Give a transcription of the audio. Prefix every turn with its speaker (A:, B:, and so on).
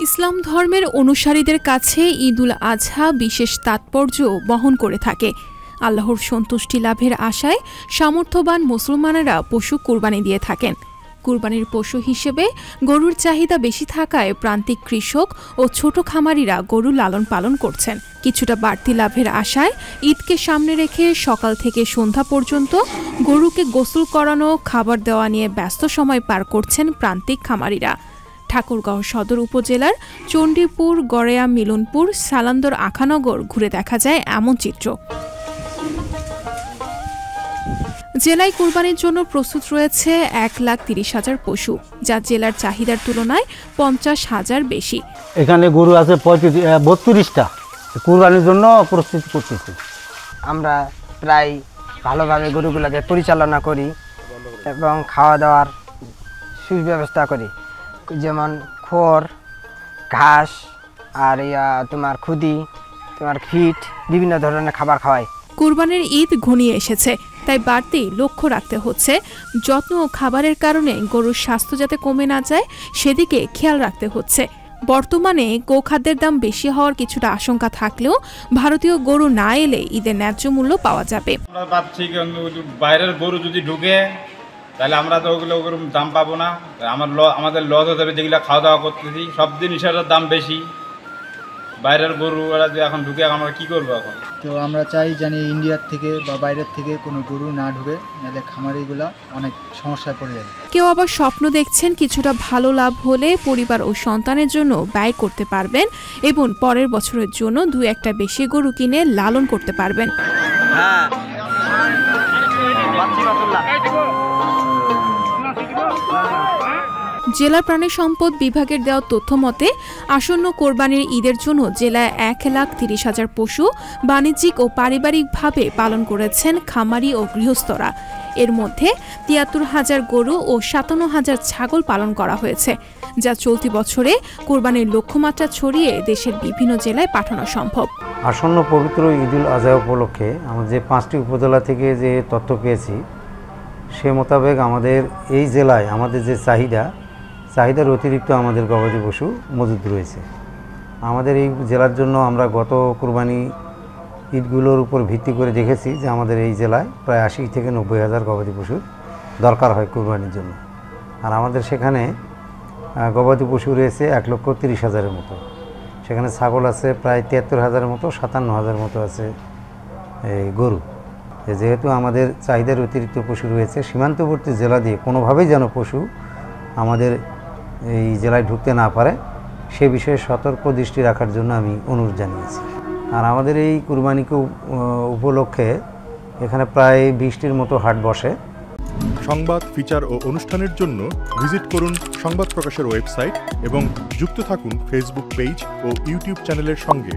A: ইসলাম ধর্মের অনুসারীদের কাছে ঈদুল আজহা বিশেষ তাৎপর্য বহন করে থাকে। আল্লাহর সন্তুষ্টি লাভের আশায় সামর্থ্যবান মুসলমানেরা পশু কুরবানি দিয়ে থাকেন। কুরবানির পশু হিসেবে গরুর চাহিদা বেশি থাকায় প্রান্তিক কৃষক ও ছোট খামারিরা গরু লালন পালন করছেন। কিছুটা বাড়তি লাভের আশায় ঈদকে সামনে রেখে সকাল থেকে সন্ধ্যা পর্যন্ত গরুকে গোসল করানো, খাবার দেওয়া নিয়ে ব্যস্ত সময় পার করছেন প্রান্তিক খামারিরা। ঠাকুরগাঁও সদর উপজেলার চণ্ডীপুর, গড়েয়া, মিলনপুর, সালান্দর, আখানগর ঘুরে দেখা যায় এমন চিত্র। জেলায় কুরবানির জন্য প্রস্তুত রয়েছে 1,30,000 পশু, যা জেলার চাহিদার তুলনায় 50,000 বেশি।
B: এখানে গরু আছে 32টা, কুরবানির জন্য প্রস্তুত করতেছি।
C: আমরা প্রায় ভালোভাবে গরুগুলোকে পরিচালনা করি এবং খাওয়া দাওয়ার সুব্যবস্থা করি, যেমন খড়, ঘাস আর তোমার খুদি, তোমার ফিট, বিভিন্ন ধরনের খাবার খাওয়াই।
A: কুরবানির ঈদ ঘনিয়ে এসেছে, তাই বাড়তি লক্ষ্য রাখতে হচ্ছে। যত্ন ও খাবারের কারণে গরুর স্বাস্থ্য যাতে কমে না যায় সেদিকে খেয়াল রাখতে হচ্ছে। বর্তমানে গোখাদ্যের দাম বেশি হওয়ার কিছুটা আশঙ্কা থাকলেও ভারতীয় গরু না এলে ঈদের ন্যায্য মূল্য পাওয়া যাবে।
D: বাইরের গরু যদি ঢুকে তাহলে আমরা তো ওগুলো দাম পাবো না, আমাদের লস হতে হবে। যেগুলো খাওয়া দাওয়া করতেছি সব জিনিসের দাম বেশি, বাইরের গরু ওরা যে এখন ঢুকে আমরা কি করবো এখন?
E: তো আমরা চাই জানি ইন্ডিয়ার থেকে বা বাইরের থেকে কোনো গরু না ঢুকে, নাহলে খামারিগুলা অনেক সমস্যায় পড়ে যাবে।
A: কেউ আবার স্বপ্ন দেখছেন কিছুটা ভালো লাভ হলে পরিবার ও সন্তানের জন্য ব্যয় করতে পারবেন এবং পরের বছরের জন্য 2-1টা বেশি গরু কিনে লালন করতে পারবেন। জেলা প্রাণী সম্পদ বিভাগের দেওয়া তথ্য মতে আসন্ন কোরবানির ঈদের জন্য জেলায় 1,30,000 পশু বাণিজ্যিক ও পারিবারিকভাবে পালন করেছেন খামারি ও গৃহস্থরা। এর মধ্যে 73,000 গরু ও 57,000 ছাগল পালন করা হয়েছে, যা চলতি বছরে কোরবানির লক্ষ্যমাত্রা ছড়িয়ে দেশের বিভিন্ন জেলায় পাঠানো সম্ভব।
B: আসন্ন পবিত্র ঈদুল আজহা উপলক্ষে আমরা যে 5টি উপজেলা থেকে যে তথ্য পেয়েছি সে মোতাবেক আমাদের এই জেলায় আমাদের যে চাহিদার অতিরিক্ত আমাদের গবাদি পশু মজুদ রয়েছে। আমাদের এই জেলার জন্য আমরা গত কুরবানি ঈদগুলোর উপর ভিত্তি করে দেখেছি যে আমাদের এই জেলায় প্রায় 80 থেকে 90,000 গবাদি পশুর দরকার হয় কুরবানির জন্য। আর আমাদের সেখানে গবাদি পশু রয়েছে 1,30,000-এর মতো। সেখানে ছাগল আছে প্রায় 73,000-এর মতো, 57,000 মতো আছে এই গরু। যেহেতু আমাদের চাহিদার অতিরিক্ত পশু রয়েছে, সীমান্তবর্তী জেলা দিয়ে কোনোভাবেই যেন পশু আমাদের এই জেলায় ঢুকতে না পারে সে বিষয়ে সতর্ক দৃষ্টি রাখার জন্য আমি অনুরোধ জানিয়েছি। আর আমাদের এই কুরবানিকে উপলক্ষে এখানে প্রায় 20টির মতো হাট বসে।
F: সংবাদ, ফিচার ও অনুষ্ঠানের জন্য ভিজিট করুন সংবাদ প্রকাশের ওয়েবসাইট এবং যুক্ত থাকুন ফেসবুক পেজ ও ইউটিউব চ্যানেলের সঙ্গে।